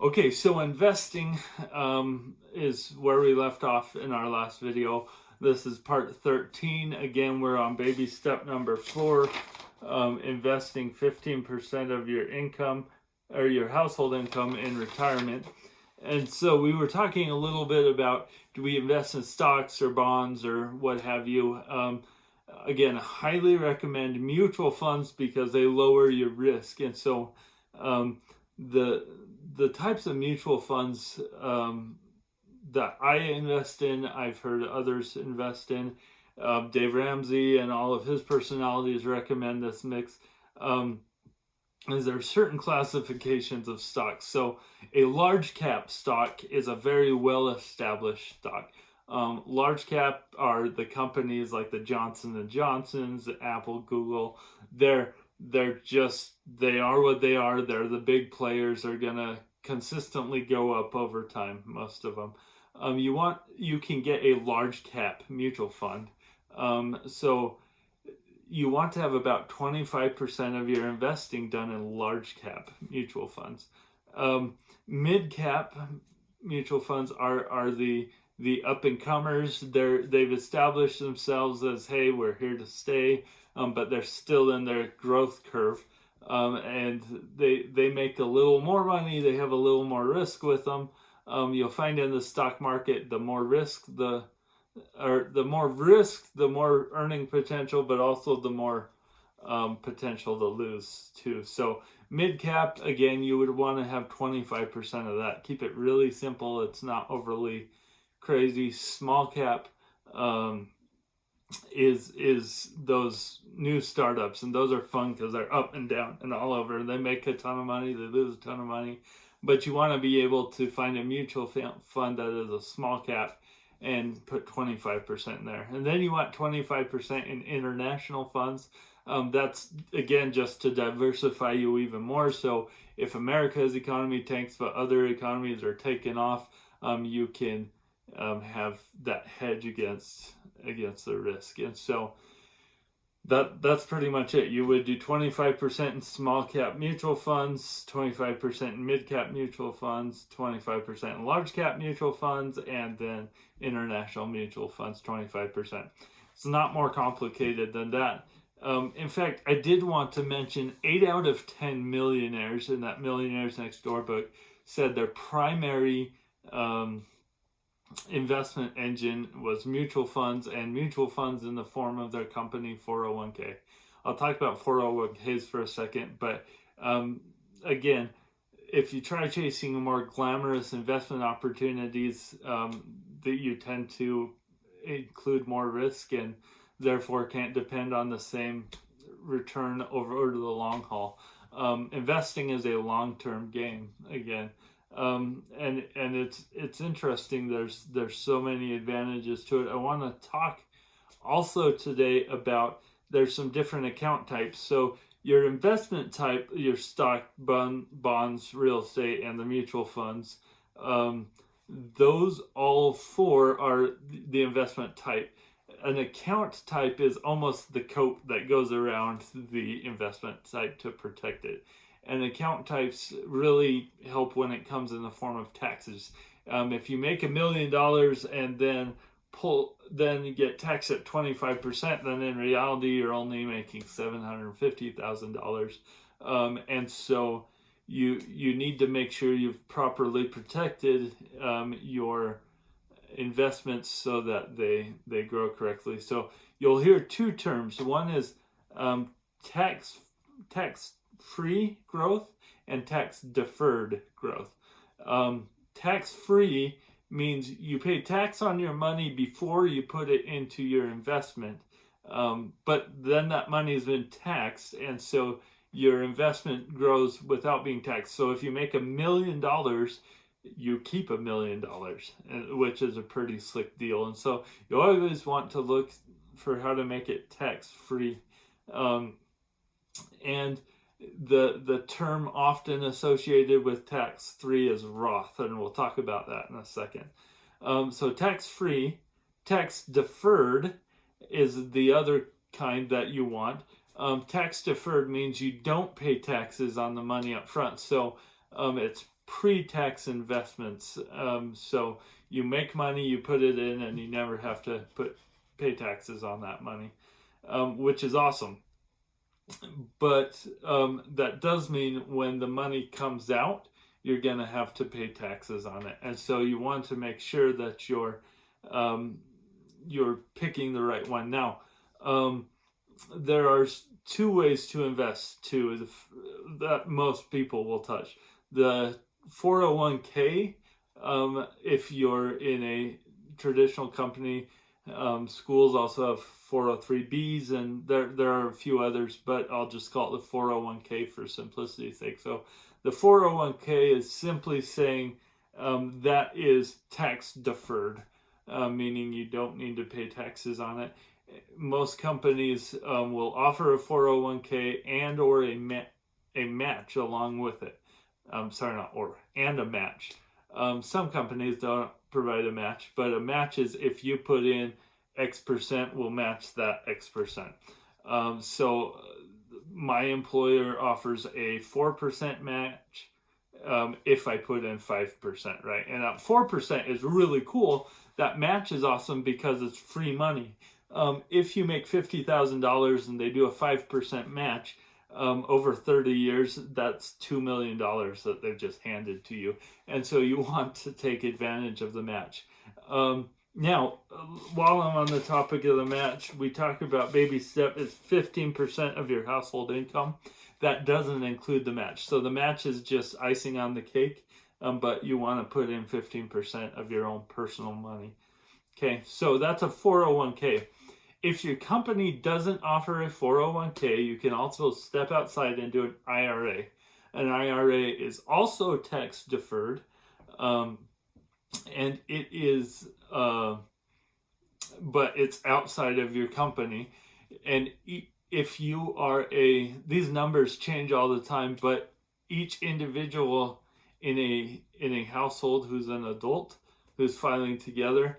Okay, so investing is where we left off in our last video. This is part 13. Again, we're on baby step number 4, investing 15% of your income or your household income in retirement. And so we were talking a little bit about, do we invest in stocks or bonds or what have you? Again, highly recommend mutual funds because they lower your risk. And so the the types of mutual funds that I invest in, I've heard others invest in. Dave Ramsey and all of his personalities recommend this mix. Is there are certain classifications of stocks. So a large cap stock is a very well established stock. Large cap are the companies like the Johnson and Johnsons, Apple, Google. They are what they are. They're the big players. Are gonna consistently go up over time. Most of them. You can get a large cap mutual fund. So you want to have about 25% of your investing done in large cap mutual funds. Mid cap mutual funds are the up and comers. They've established themselves as, hey, we're here to stay, but they're still in their growth curve, and they make a little more money. They have a little more risk with them. You'll find in the stock market, the more risk, the more earning potential, but also the more potential to lose too. So mid cap, again, you would want to have 25% of that. Keep it really simple. It's not overly crazy. Small cap is those new startups, and those are fun because they're up and down and all over. They make a ton of money, they lose a ton of money, but you want to be able to find a mutual fund that is a small cap and put 25% in there. And then you want 25% in international funds. That's, again, just to diversify you even more. So if America's economy tanks but other economies are taking off, you can have that hedge against the risk. And so that's pretty much it. You would do 25% in small cap mutual funds, 25% in mid cap mutual funds, 25% in large cap mutual funds, and then international mutual funds, 25%. It's not more complicated than that. In fact, I did want to mention 8 out of 10 millionaires in that Millionaires Next Door book said their primary investment engine was mutual funds, and mutual funds in the form of their company 401k. I'll talk about 401ks for a second, but again, if you try chasing more glamorous investment opportunities, that you tend to include more risk and therefore can't depend on the same return over the long haul. Investing is a long-term game again. And it's interesting. There's so many advantages to it. I want to talk also today about, there's some different account types. So your investment type, your stock, bonds, real estate, and the mutual funds, those all 4 are the investment type. An account type is almost the coat that goes around the investment type to protect it. And account types really help when it comes in the form of taxes. If you make $1 million and then you get taxed at 25%, then in reality you're only making $750,000. And so you need to make sure you've properly protected your investments so that they grow correctly. So you'll hear 2 terms. One is tax free growth and tax deferred growth. Tax free means you pay tax on your money before you put it into your investment, but then that money has been taxed, and so your investment grows without being taxed. So if you make $1 million, you keep $1 million, which is a pretty slick deal. And so you always want to look for how to make it tax free. And the term often associated with tax free is Roth, and we'll talk about that in a second. So tax free. Tax deferred is the other kind that you want. Tax deferred means you don't pay taxes on the money up front. So It's pre-tax investments. So you make money, you put it in, and you never have to pay taxes on that money, which is awesome. But that does mean when the money comes out, you're going to have to pay taxes on it. And so you want to make sure that you're picking the right one. Now, there are two ways to invest too that most people will touch. The 401k, if you're in a traditional company, schools also have 403bs, and there are a few others, but I'll just call it the 401k for simplicity's sake. So the 401k is simply saying that is tax deferred, meaning you don't need to pay taxes on it. Most companies will offer a 401k and or a match along with it. And a match. Some companies don't provide a match, but a match is if you put in X percent, we'll match that X percent. So my employer offers a 4% match if I put in 5%, right? And that 4% is really cool. That match is awesome because it's free money. If you make $50,000 and they do a 5% match, over 30 years, that's $2 million that they've just handed to you. And so you want to take advantage of the match. Now, while I'm on the topic of the match, we talk about baby step is 15% of your household income. That doesn't include the match. So the match is just icing on the cake, but you want to put in 15% of your own personal money. Okay, so that's a 401k. If your company doesn't offer a 401k, you can also step outside and do an IRA. An IRA is also tax deferred, and it is, but it's outside of your company. And if you are these numbers change all the time, but each individual in a household who's an adult who's filing together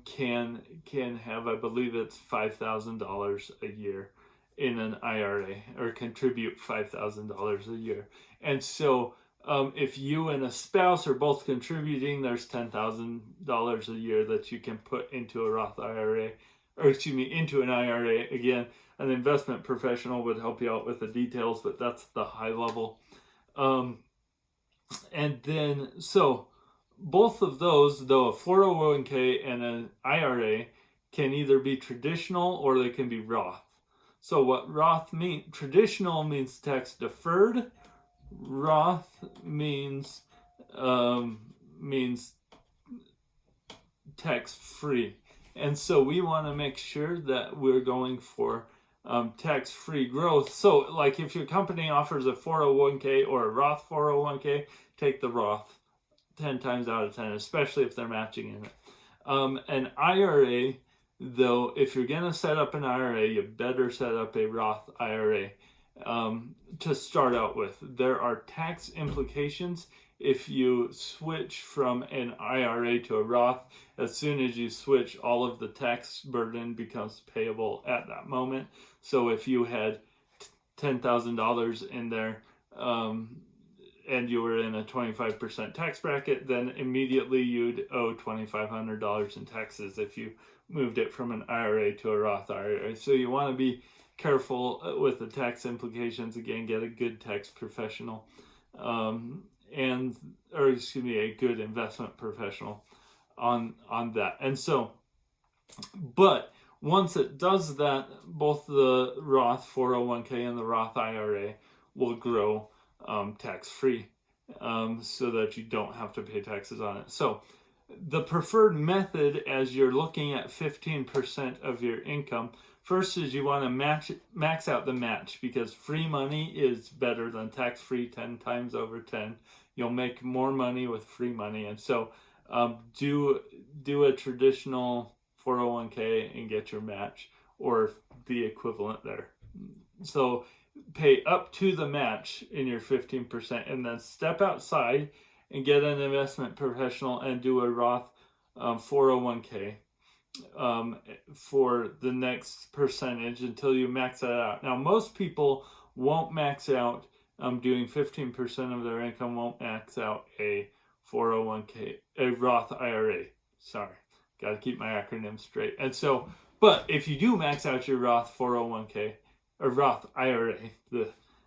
can have, I believe it's $5,000 a year in an IRA, or contribute $5,000 a year. And so if you and a spouse are both contributing, there's $10,000 a year that you can put into a Roth IRA, or into an IRA. Again, an investment professional would help you out with the details, but that's the high level. And then, so both of those, though, a 401k and an IRA, can either be traditional or they can be Roth. So what Roth means, traditional means tax deferred. Roth means tax free. And so we want to make sure that we're going for tax-free growth. So like if your company offers a 401k or a Roth 401k, take the Roth 10 times out of 10, especially if they're matching in it. An IRA, though, if you're going to set up an IRA, you better set up a Roth IRA to start out with. There are tax implications if you switch from an IRA to a Roth. As soon as you switch, all of the tax burden becomes payable at that moment. So if you had $10,000 in there, and you were in a 25% tax bracket, then immediately you'd owe $2,500 in taxes if you moved it from an IRA to a Roth IRA. So you want to be careful with the tax implications. Again, get a good tax professional, a good investment professional on that. And so, but once it does that, both the Roth 401k and the Roth IRA will grow tax-free, so that you don't have to pay taxes on it. So the preferred method, as you're looking at 15% of your income, first is you want to max out the match, because free money is better than tax-free 10 times over 10. You'll make more money with free money. And so do a traditional 401k and get your match, or the equivalent there. So pay up to the match in your 15%, and then step outside and get an investment professional and do a Roth 401k for the next percentage until you max that out. Now, most people won't max out doing 15% of their income won't max out a 401k, a Roth IRA. Sorry, got to keep my acronyms straight. And so, but if you do max out your Roth 401k or Roth IRA,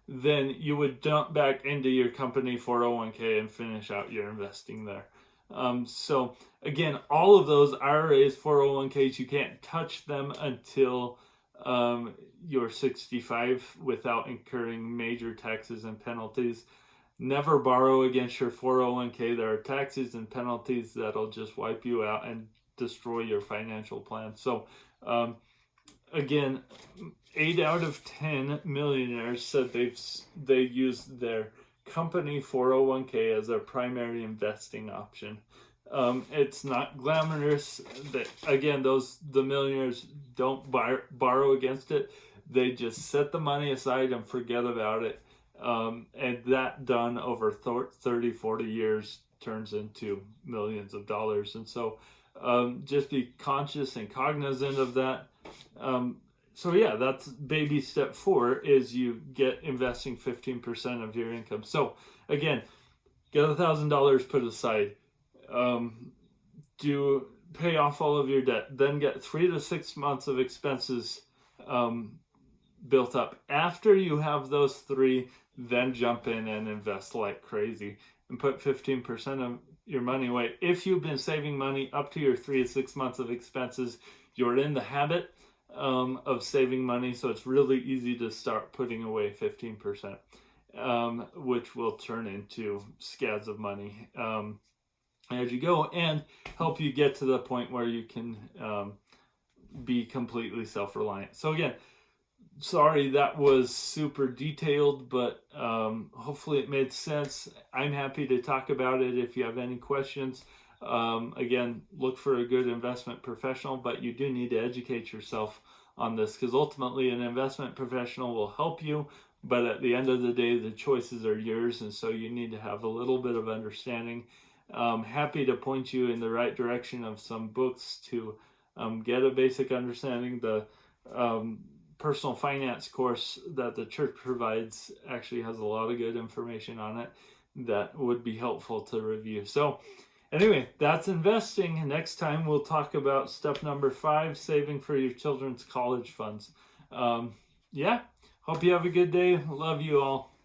then you would dump back into your company 401k and finish out your investing there. So again, all of those IRAs, 401ks, you can't touch them until you're 65 without incurring major taxes and penalties. Never borrow against your 401k. There are taxes and penalties that'll just wipe you out and destroy your financial plan. So again, 8 out of 10 millionaires said they used their company 401k as their primary investing option. It's not glamorous. That again, the millionaires don't borrow against it. They just set the money aside and forget about it. And that done over 30, 40 years turns into millions of dollars. And so just be conscious and cognizant of that. So yeah, that's baby step 4 is you get investing 15% of your income. So again, get $1,000 put aside. Do pay off all of your debt. Then get 3 to 6 months of expenses built up. After you have those 3, then jump in and invest like crazy and put 15% of your money away. If you've been saving money up to your 3 to 6 months of expenses, you're in the habit of saving money, so it's really easy to start putting away 15%, which will turn into scads of money as you go and help you get to the point where you can be completely self-reliant. So again, sorry that was super detailed, but hopefully it made sense. I'm happy to talk about it if you have any questions. Again, look for a good investment professional, but you do need to educate yourself on this because ultimately an investment professional will help you, but at the end of the day, the choices are yours, and so you need to have a little bit of understanding. Happy to point you in the right direction of some books to get a basic understanding. The personal finance course that the church provides actually has a lot of good information on it that would be helpful to review. So anyway, that's investing. Next time we'll talk about step number 5, saving for your children's college funds. Yeah, hope you have a good day. Love you all.